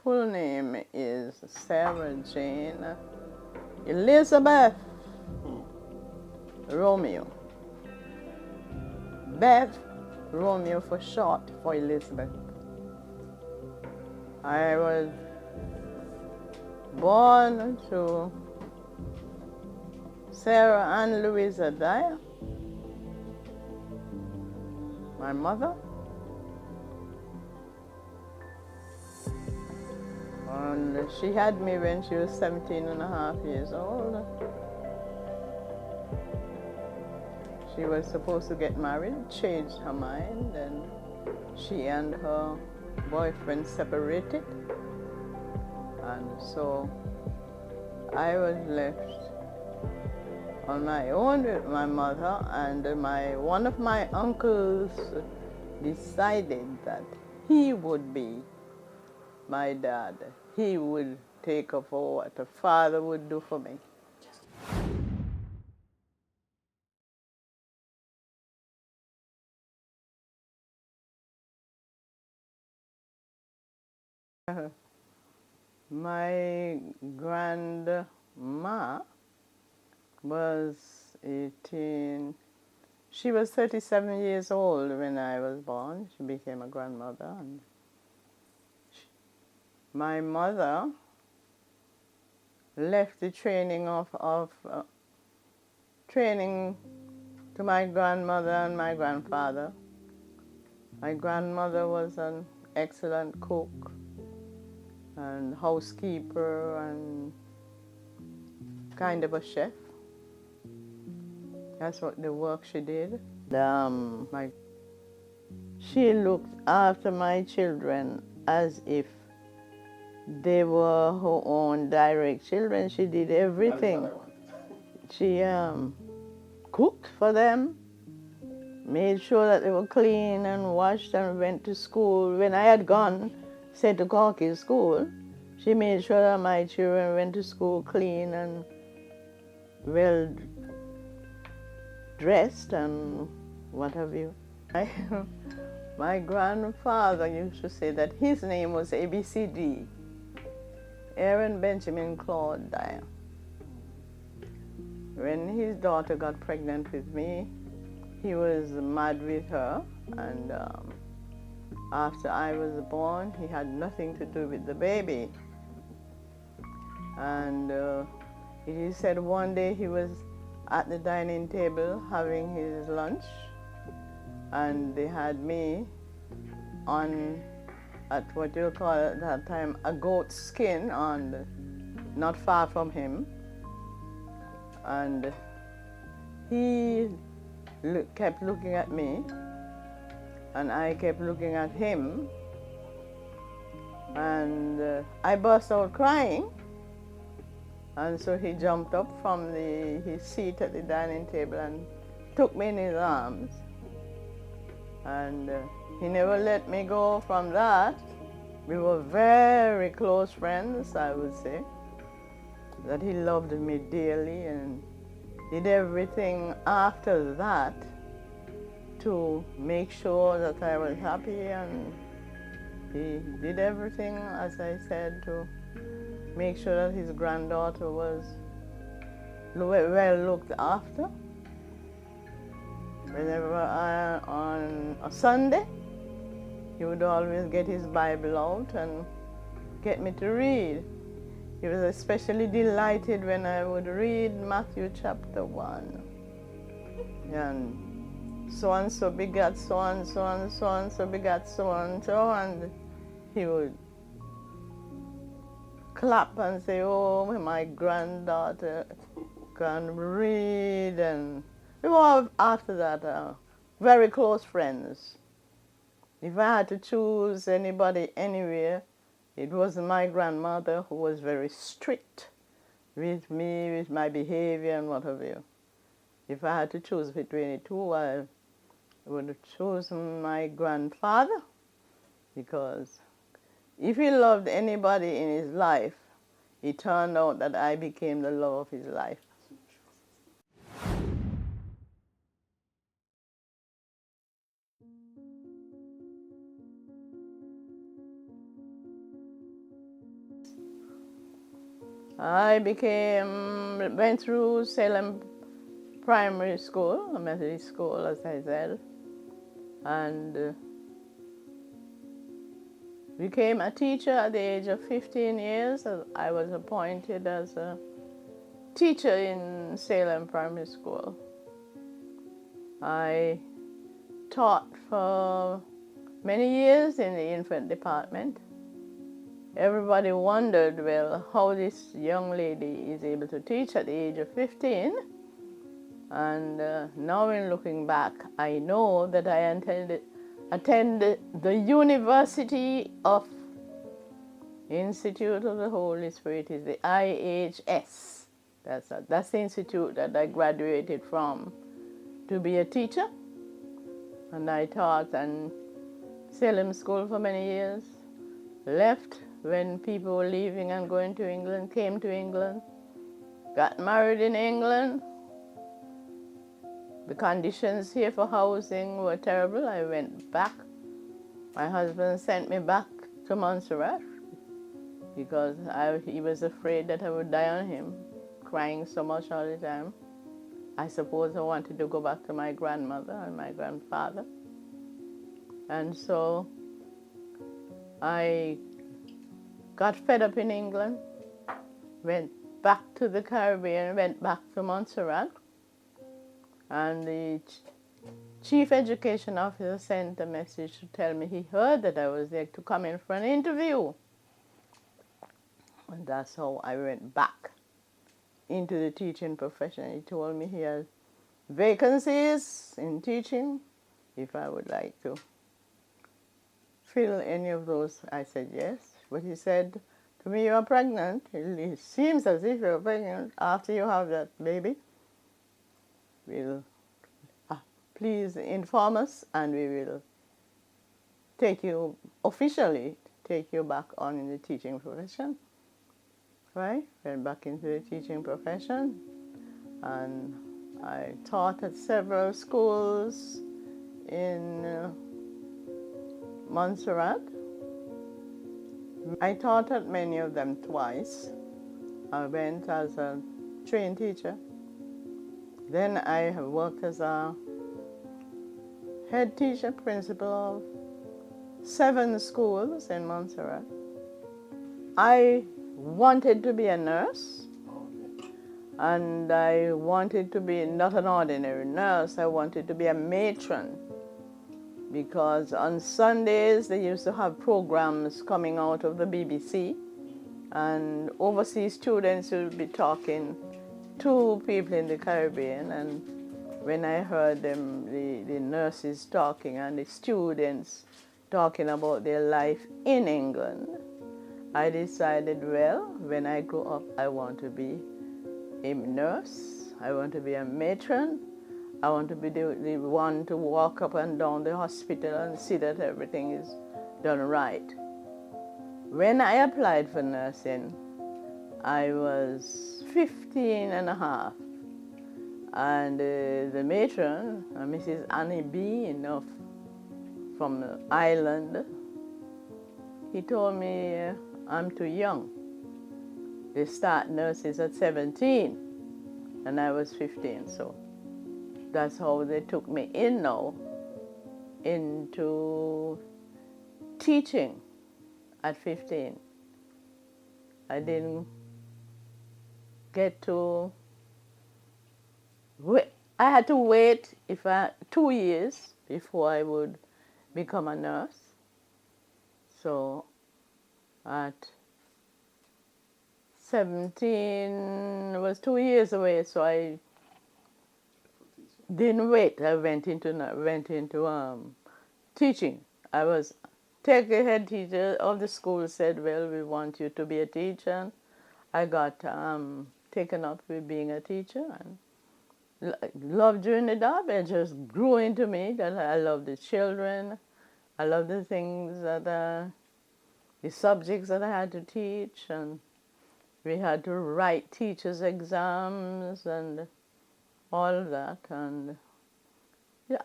full name is Sarah Jane Elizabeth Romeo. Beth Romeo for short for Elizabeth. I was born to Sarah Ann Louisa Dyer, my mother, and she had me when she was 17 and a half years old. She was supposed to get married, changed her mind, and she and her boyfriend separated. And so I was left on my own with my mother, and one of my uncles decided that he would be my dad. He would take over what a father would do for me. My grandma was 18. She was 37 years old when I was born. She became a grandmother. And my mother left the training training to my grandmother and my grandfather. My grandmother was an excellent cook and housekeeper and kind of a chef. That's what the work she did. She looked after my children as if they were her own direct children. She did everything. She cooked for them, made sure that they were clean and washed and went to school. When I had gone, sent to Corky school, she made sure that my children went to school clean and well dressed and what have you. My grandfather used to say that his name was ABCD, Aaron Benjamin Claude Dyer. When his daughter got pregnant with me, he was mad with her, and after I was born, he had nothing to do with the baby. And it is said one day he was at the dining table having his lunch, and they had me on, at what you call at that time, a goat skin not far from him. And he kept looking at me, and I kept looking at him, and I burst out crying. And so he jumped up from his seat at the dining table and took me in his arms. And he never let me go from that. We were very close friends, I would say. That he loved me dearly and did everything after that to make sure that I was happy, and he did everything, as I said, to make sure that his granddaughter was well looked after. Whenever on a Sunday, he would always get his Bible out and get me to read. He was especially delighted when I would read Matthew chapter 1. And so-and-so begat so-and-so, and so-and-so begat so-and-so, and he would clap and say, "Oh, my granddaughter can read." And we were, after that, very close friends. If I had to choose anybody anywhere, it was my grandmother, who was very strict with me, with my behavior and what have you. If I had to choose between the two, I would choose my grandfather, because if he loved anybody in his life, it turned out that I became the love of his life. I went through Salem Primary School, a Methodist school, as I said, and became a teacher at the age of 15 years. I was appointed as a teacher in Salem Primary School. I taught for many years in the infant department. Everybody wondered, well, how this young lady is able to teach at the age of 15. And now in looking back, I know that I attended the University of Institute of the Holy Spirit, is the IHS. That's the institute that I graduated from to be a teacher. And I taught in Salem School for many years. Left when people were leaving and going to England, came to England, got married in England. The conditions here for housing were terrible. I went back. My husband sent me back to Montserrat because he was afraid that I would die on him, crying so much all the time. I suppose I wanted to go back to my grandmother and my grandfather. And so I got fed up in England, went back to the Caribbean, went back to Montserrat. And the chief education officer sent a message to tell me he heard that I was there to come in for an interview. And that's how I went back into the teaching profession. He told me he had vacancies in teaching, if I would like to fill any of those. I said yes. But he said to me, "You are pregnant. It seems as if you're pregnant after you have that baby. Will please inform us and we will officially take you back on in the teaching profession." Right? Went back into the teaching profession and I taught at several schools in Montserrat. I taught at many of them twice. I went as a trained teacher. Then I have worked as a head teacher, principal of 7 schools in Montserrat. I wanted to be a nurse, and I wanted to be not an ordinary nurse. I wanted to be a matron, because on Sundays they used to have programs coming out of the BBC, and overseas students would be talking to people in the Caribbean. And when I heard them, the nurses talking and the students talking about their life in England, I decided, well, when I grow up, I want to be a nurse. I want to be a matron. I want to be the one to walk up and down the hospital and see that everything is done right. When I applied for nursing, I was 15 and a half. And the matron, Mrs. Annie B. from the island, he told me I'm too young. They start nurses at 17, and I was 15, so that's how they took me in now into teaching at 15. I didn't get to wait. I had to wait 2 years before I would become a nurse. So at 17 was 2 years away, so I didn't wait. I went into teaching. I was the head teacher of the school said, "Well, we want you to be a teacher." I got taken up with being a teacher and loved doing the job. It just grew into me that I love the children. I love the things that the subjects that I had to teach, and we had to write teachers' exams and all of that. And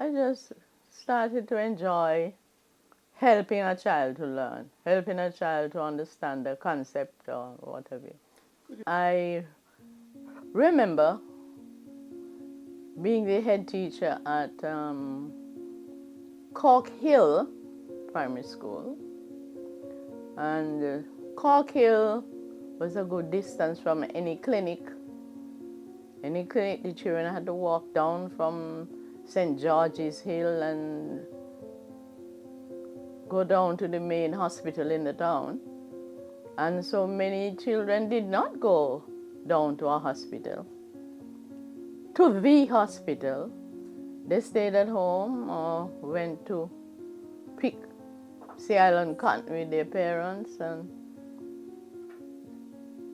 I just started to enjoy helping a child to learn, helping a child to understand the concept or whatever. I remember being the head teacher at Cork Hill Primary School, and Cork Hill was a good distance from any clinic. Any clinic, the children had to walk down from St. George's Hill and go down to the main hospital in the town. And so many children did not go down to a hospital, to the hospital. They stayed at home or went to pick Sea Island cotton with their parents, and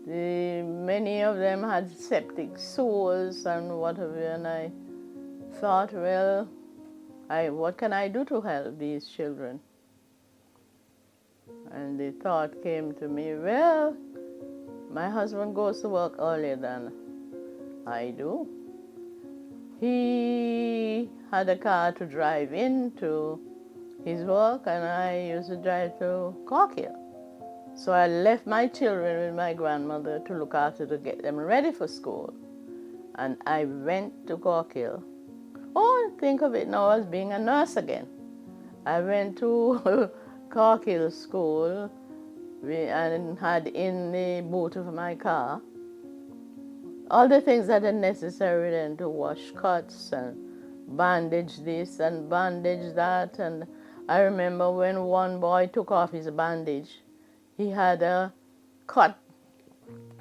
many of them had septic sores and whatever, and I thought, well, what can I do to help these children? And the thought came to me, well, my husband goes to work earlier than I do. He had a car to drive into his work, and I used to drive to Cork Hill. So I left my children with my grandmother to look after, to get them ready for school. And I went to Cork Hill. Oh, think of it now as being a nurse again. I went to Cork Hill School and had in the boot of my car all the things that are necessary then to wash cuts and bandage this and bandage that. And I remember when one boy took off his bandage, he had a cut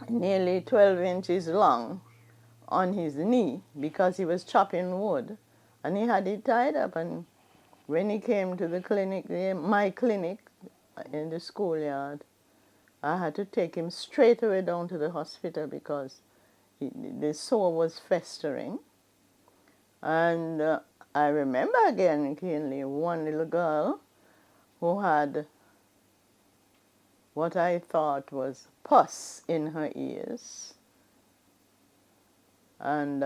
nearly 12 inches long on his knee because he was chopping wood, and he had it tied up. And when he came to the clinic, my clinic in the schoolyard, I had to take him straight away down to the hospital because the sore was festering. And I remember again keenly one little girl who had what I thought was pus in her ears. And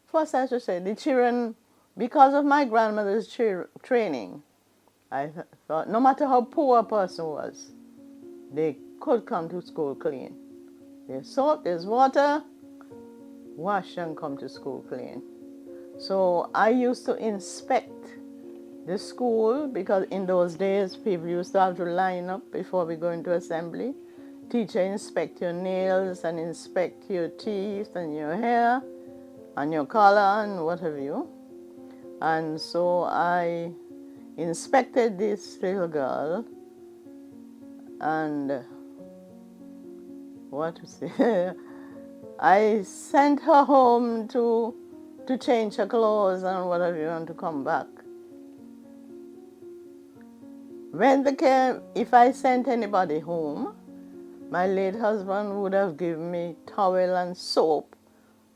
first I should say, the children, because of my grandmother's training, I thought no matter how poor a person was, they could come to school clean. There's soap, there's water, wash and come to school clean. So I used to inspect the school, because in those days people used to have to line up before we go into assembly. Teacher inspect your nails and inspect your teeth and your hair and your collar and what have you. And so I inspected this little girl, and what to say, I sent her home to change her clothes and what have you, and to come back. If I sent anybody home, my late husband would have given me towel and soap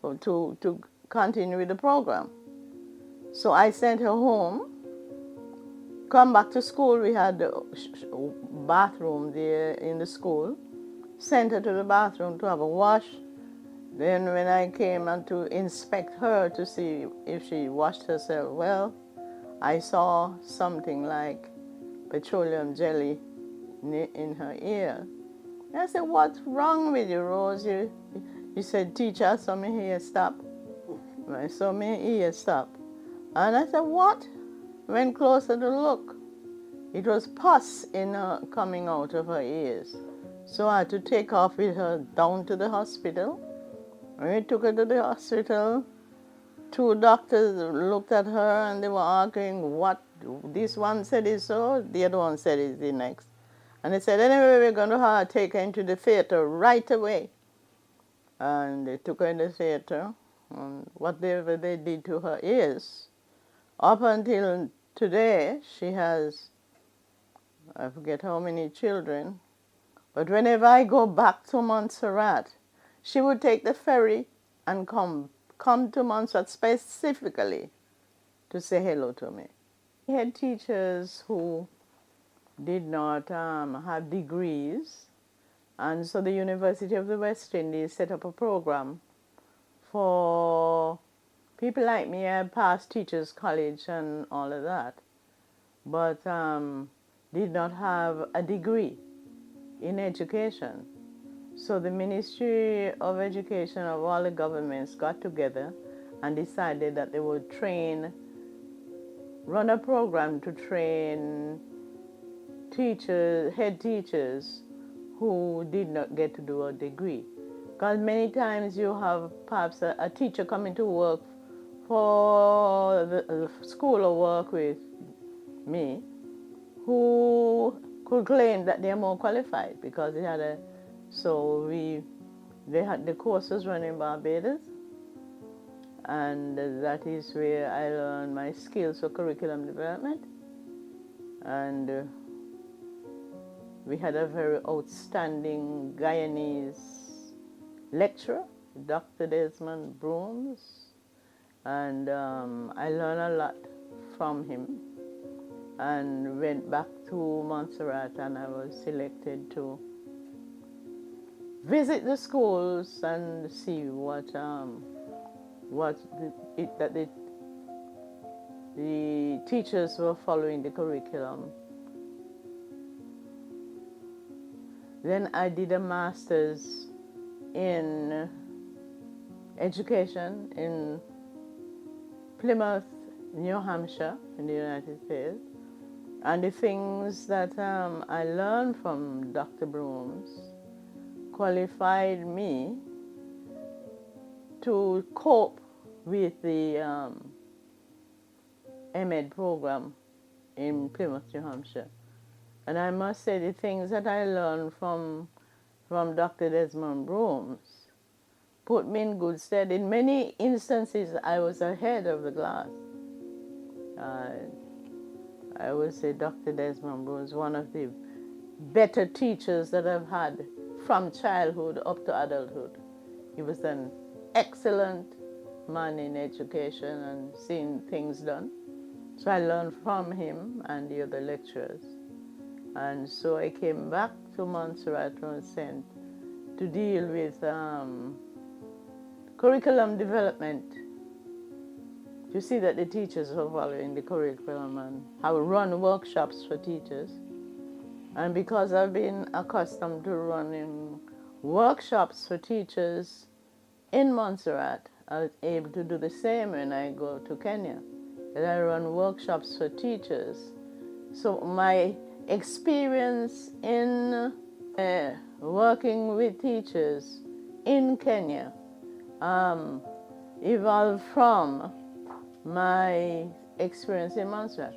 to continue with the program. So I sent her home, come back to school. We had a bathroom there in the school. Sent her to the bathroom to have a wash. Then when I came and to inspect her to see if she washed herself well, I saw something like petroleum jelly in her ear. And I said, what's wrong with you, Rose? You said, teacher, I saw my ear stop. I saw my ear stop. And I said, what? Went closer to look. It was pus coming out of her ears. So I had to take off with her down to the hospital. When we took her to the hospital, 2 doctors looked at her and they were arguing what this one said is so, the other one said is the next. And they said, anyway, we're going to take her into the theater right away. And they took her in the theater, and whatever they did to her ears, up until today, she has, I forget how many children, but whenever I go back to Montserrat, she would take the ferry and come to Montserrat specifically to say hello to me. We had teachers who did not have degrees, and so the University of the West Indies set up a program for people like me. I passed teachers' college and all of that, but did not have a degree in education. So the Ministry of Education of all the governments got together and decided that they would run a program to train head teachers who did not get to do a degree. Because many times you have perhaps a teacher coming to work for the school or work with me who could claim that they're more qualified because they had the courses run in Barbados, and that is where I learned my skills for curriculum development. And we had a very outstanding Guyanese lecturer, Dr. Desmond Brooms, and I learned a lot from him, and went back to Montserrat, and I was selected to visit the schools and see the teachers were following the curriculum. Then I did a master's in education in Plymouth, New Hampshire, in the United States. And the things that I learned from Dr. Brooms qualified me to cope with the MEd program in Plymouth, New Hampshire. And I must say the things that I learned from Dr. Desmond Brooms put me in good stead. In many instances, I was ahead of the class. I would say Dr. Desmond Brooms is one of the better teachers that I've had from childhood up to adulthood. He was an excellent man in education and seeing things done. So I learned from him and the other lecturers. And so I came back to Montserrat and sent to deal with curriculum development. You see that the teachers are following the curriculum and have run workshops for teachers. And because I've been accustomed to running workshops for teachers in Montserrat, I was able to do the same when I go to Kenya. And I run workshops for teachers. So my experience in working with teachers in Kenya evolved from my experience in Montserrat,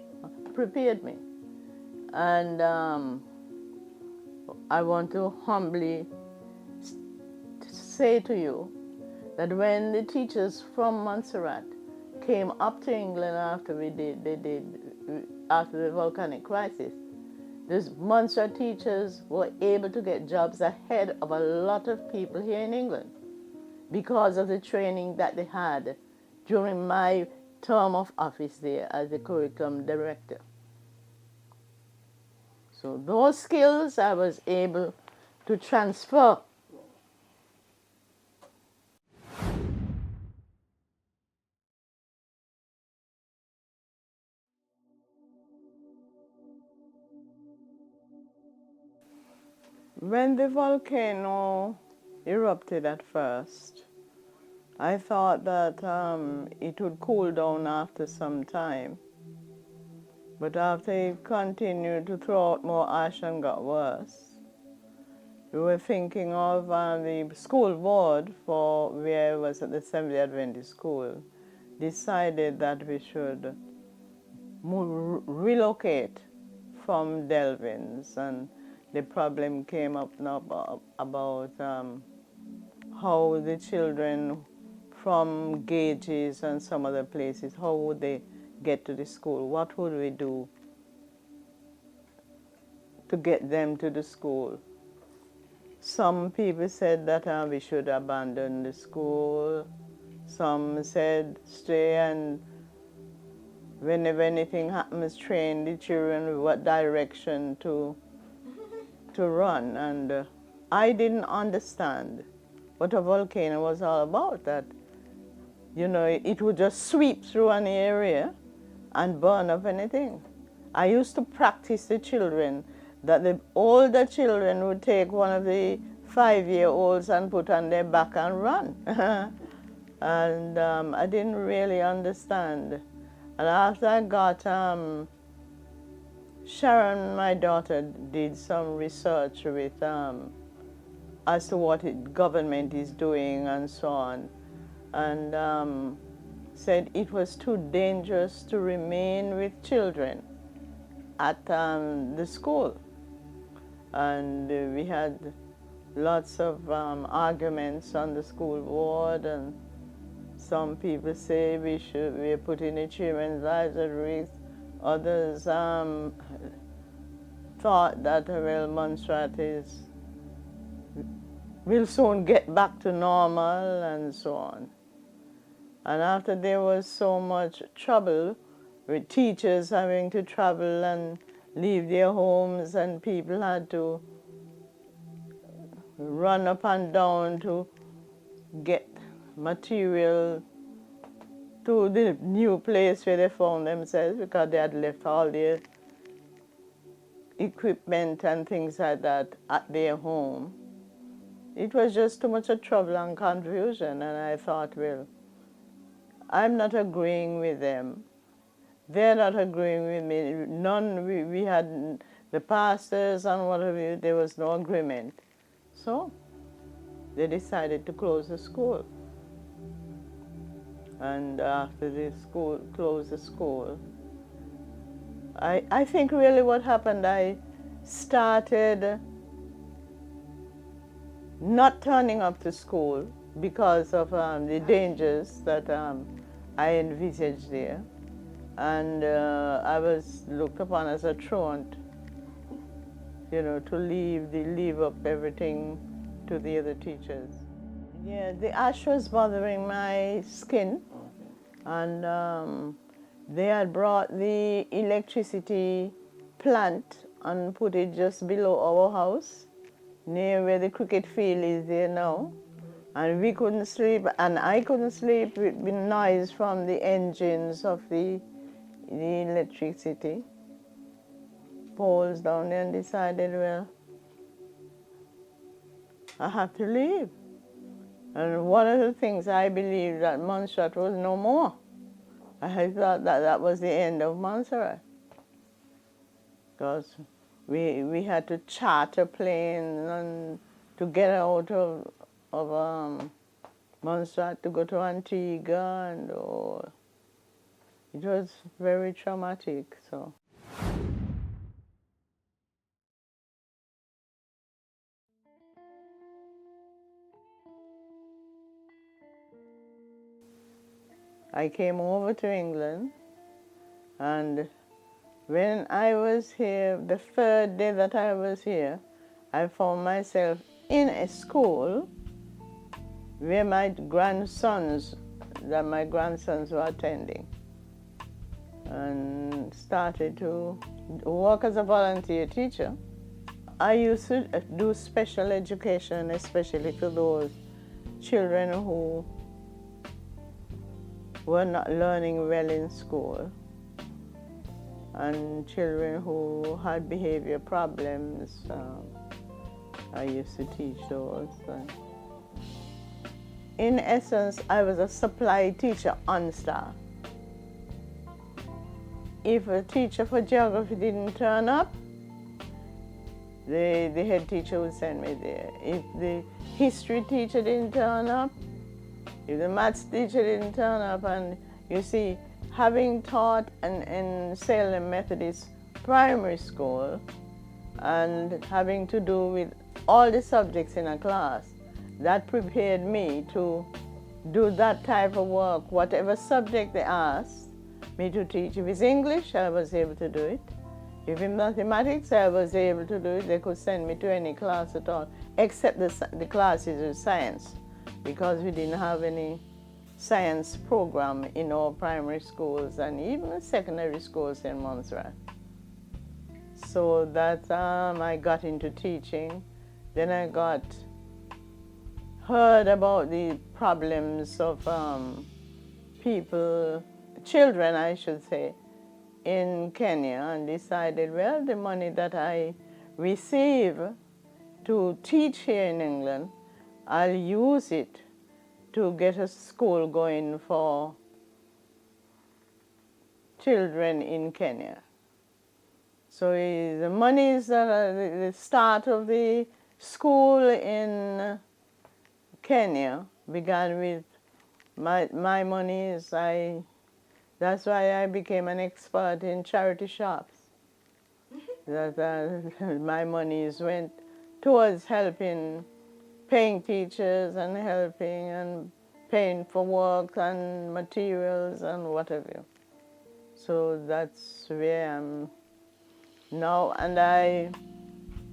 prepared me. And I want to humbly say to you that when the teachers from Montserrat came up to England after after the volcanic crisis, these Montserrat teachers were able to get jobs ahead of a lot of people here in England because of the training that they had during my term of office there as the curriculum director. So those skills I was able to transfer. When the volcano erupted at first, I thought that it would cool down after some time. But after it continued to throw out more ash and got worse, we were thinking of the school board for where I was at the Seventh-day Adventist school decided that we should relocate from Delvins, and the problem came up now about how the children from Gages and some other places, how would they get to the school? What would we do to get them to the school? Some people said that we should abandon the school. Some said stay and whenever anything happens, train the children what direction to run. And I didn't understand what a volcano was all about, that, you know, it would just sweep through an area and burn up anything. I used to practice the children that the older children would take one of the 5-year-olds and put on their back and run. And I didn't really understand. And after I got, Sharon, my daughter, did some research with, as to what government is doing and so on. And said it was too dangerous to remain with children at the school. And we had lots of arguments on the school board, and some people say we're putting the children's lives at risk. Others thought that, well, Montserrat will soon get back to normal and so on. And after there was so much trouble with teachers having to travel and leave their homes, and people had to run up and down to get material to the new place where they found themselves, because they had left all their equipment and things like that at their home. It was just too much of trouble and confusion, and I thought, well, I'm not agreeing with them. They're not agreeing with me. We had the pastors and whatever, there was no agreement. So they decided to close the school. And after the school closed the school, I think really what happened, I started not turning up to school because of the dangers that I envisaged there. And I was looked upon as a truant, to leave up everything to the other teachers. Yeah, the ash was bothering my skin, and they had brought the electricity plant and put it just below our house, near where the cricket field is there now. And we couldn't sleep, and I couldn't sleep with the noise from the engines of the electricity poles down there, and decided, well, I have to leave. And one of the things I believed that Montserrat was no more. I thought that was the end of Montserrat, because we had to charter planes and to get out of Montserrat to go to Antigua, and it was very traumatic. So. I came over to England, and when I was here, the third day that I was here, I found myself in a school where my grandsons were attending, and started to work as a volunteer teacher. I used to do special education, especially to those children who were not learning well in school, and children who had behavior problems. I used to teach those. In essence, I was a supply teacher on staff. If a teacher for geography didn't turn up, the head teacher would send me there. If the history teacher didn't turn up, if the maths teacher didn't turn up, and you see, having taught in Salem Methodist primary school and having to do with all the subjects in a class, that prepared me to do that type of work, whatever subject they asked me to teach. If it's English, I was able to do it. If it's mathematics, I was able to do it. They could send me to any class at all, except the classes of science, because we didn't have any science program in our primary schools and even secondary schools in Montserrat. So that I got into teaching. Then I heard about the problems of children, I should say, in Kenya, and decided, well, the money that I receive to teach here in England, I'll use it to get a school going for children in Kenya. So the monies that are the start of the school in Kenya began with my monies. That's why I became an expert in charity shops. My monies went towards helping, paying teachers and helping and paying for work and materials and whatever. So that's where I'm now, and I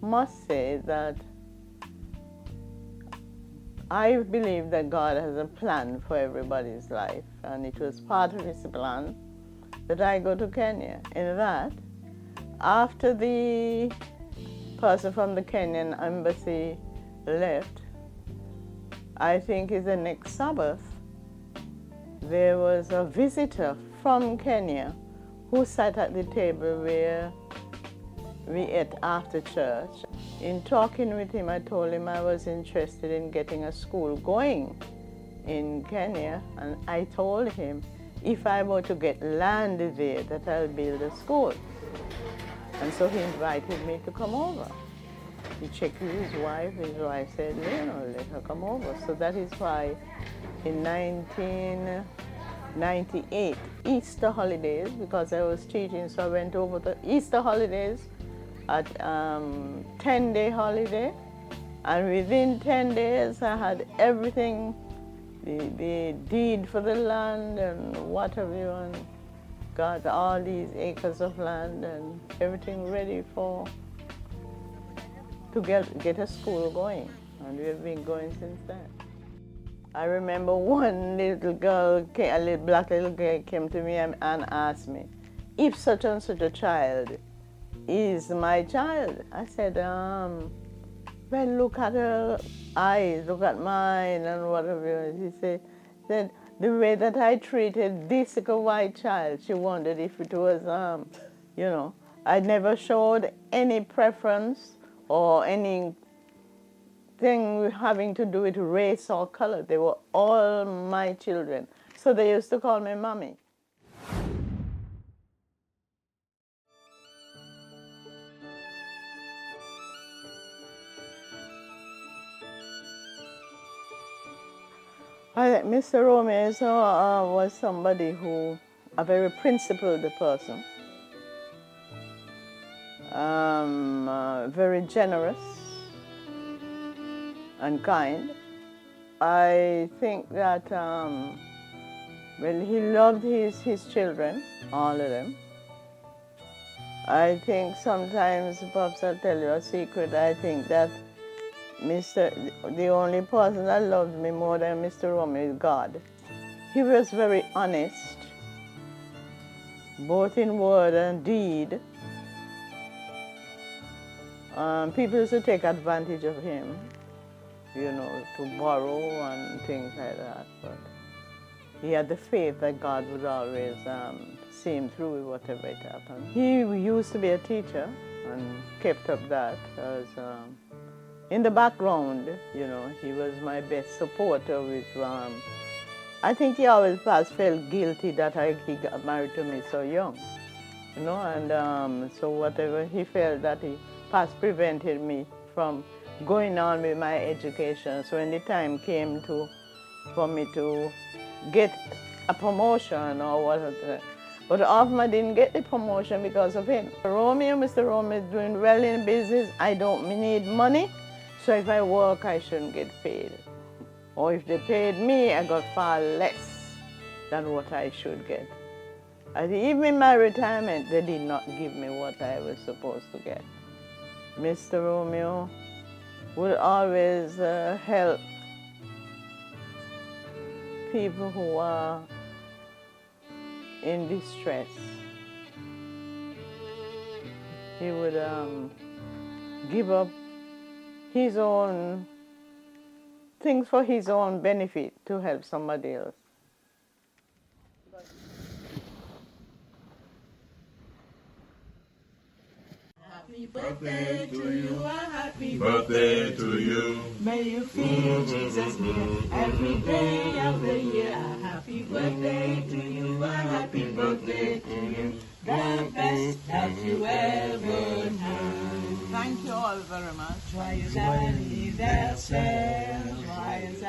must say that I believe that God has a plan for everybody's life, and it was part of his plan that I go to Kenya. In that, after the person from the Kenyan embassy left, I think it's the next Sabbath, there was a visitor from Kenya who sat at the table where we ate after church. In talking with him, I told him I was interested in getting a school going in Kenya, and I told him if I were to get land there that I'll build a school. And so he invited me to come over. He checked with his wife said, let her come over. So that is why in 1998, Easter holidays, because I was teaching, so I went over the Easter holidays at 10-day holiday, and within 10 days I had everything, the deed for the land and whatever, and got all these acres of land and everything ready to get a school going, and we've been going since then. I remember one little girl, a little black little girl, came to me and asked me if such and such a child is my child. I said, well, look at her eyes, look at mine and whatever. She said that the way that I treated this little white child, she wondered if it was, I never showed any preference or anything having to do with race or color. They were all my children. So they used to call me Mommy. Mr. Romeo was somebody who, a very principled person, very generous and kind. I think that, he loved his children, all of them. I think sometimes, perhaps I'll tell you a secret, I think that the only person that loved me more than Mr. Romeo is God. He was very honest, both in word and deed. People used to take advantage of him, to borrow and things like that. But he had the faith that God would always see him through with whatever it happened. He used to be a teacher and kept up that as in the background, he was my best supporter with, I think he always felt guilty that he got married to me so young, and so whatever he felt that he prevented me from going on with my education. So when the time came for me to get a promotion or whatever, but often I didn't get the promotion because of him. Mr. Romeo is doing well in business. I don't need money. So if I work, I shouldn't get paid. Or if they paid me, I got far less than what I should get. Even in my retirement, they did not give me what I was supposed to get. Mr. Romeo would always help people who are in distress. He would give up his own things for his own benefit to help somebody else. Happy birthday to you, a happy Birthday to you. May you feel Jesus near every day of the year. A happy birthday to you, a happy birthday to you. The best that you ever had. Thank you all very much. Joyeux anniversaire, joyeux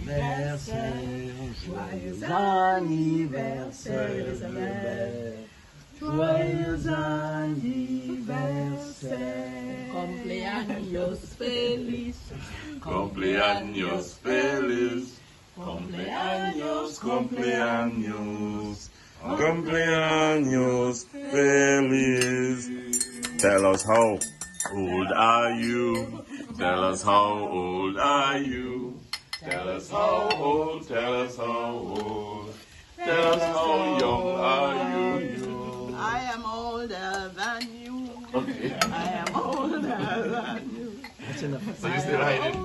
anniversaire, joyeux anniversaire, Elisabeth. Joyeux anniversaire. Cumpleaños feliz. Cumpleaños feliz. Cumpleaños, cumpleaños. Cumpleaños feliz. Tell us how old are you? Tell us how old are you? Tell us how old, tell us how old. Tell us how young are you? I am older than you. Okay. I am older than you. So you still hiding?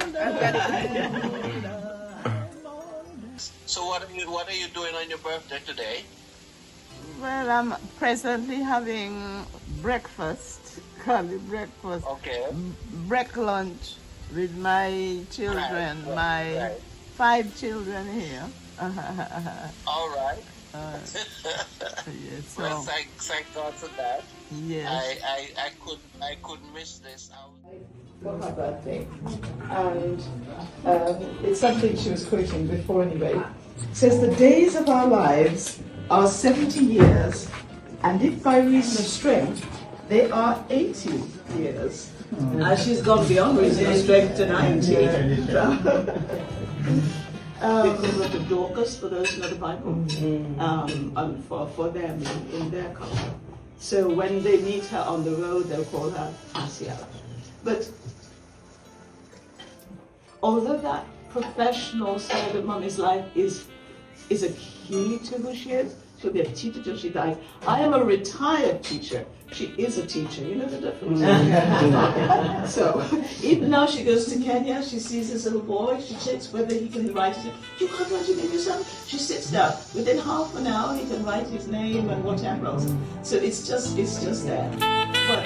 So what are you doing on your birthday today? Well, I'm presently having breakfast, call it breakfast, Okay. break lunch with my children, my 5 children here. All right. Yes, Well, so, thank God for that. yes. I couldn't miss this. For her birthday, and it's something she was quoting before anyway. It says the days of our lives are 70 years, and if by reason of strength, they are 80 years. She's gone beyond reason of strength to 90. Because of the Dorcas, for those who know the Bible, and for them in their culture. So when they meet her on the road, they'll call her Asia. But although that professional side of Mummy's life is a key to who she is, she'll be a teacher till she dies. I am a retired teacher. She is a teacher. You know the difference? So even now she goes to Kenya, she sees this little boy, she checks whether he can write it. You can't write your name yourself. She sits down. Within half an hour he can write his name and whatever else. So it's just there. But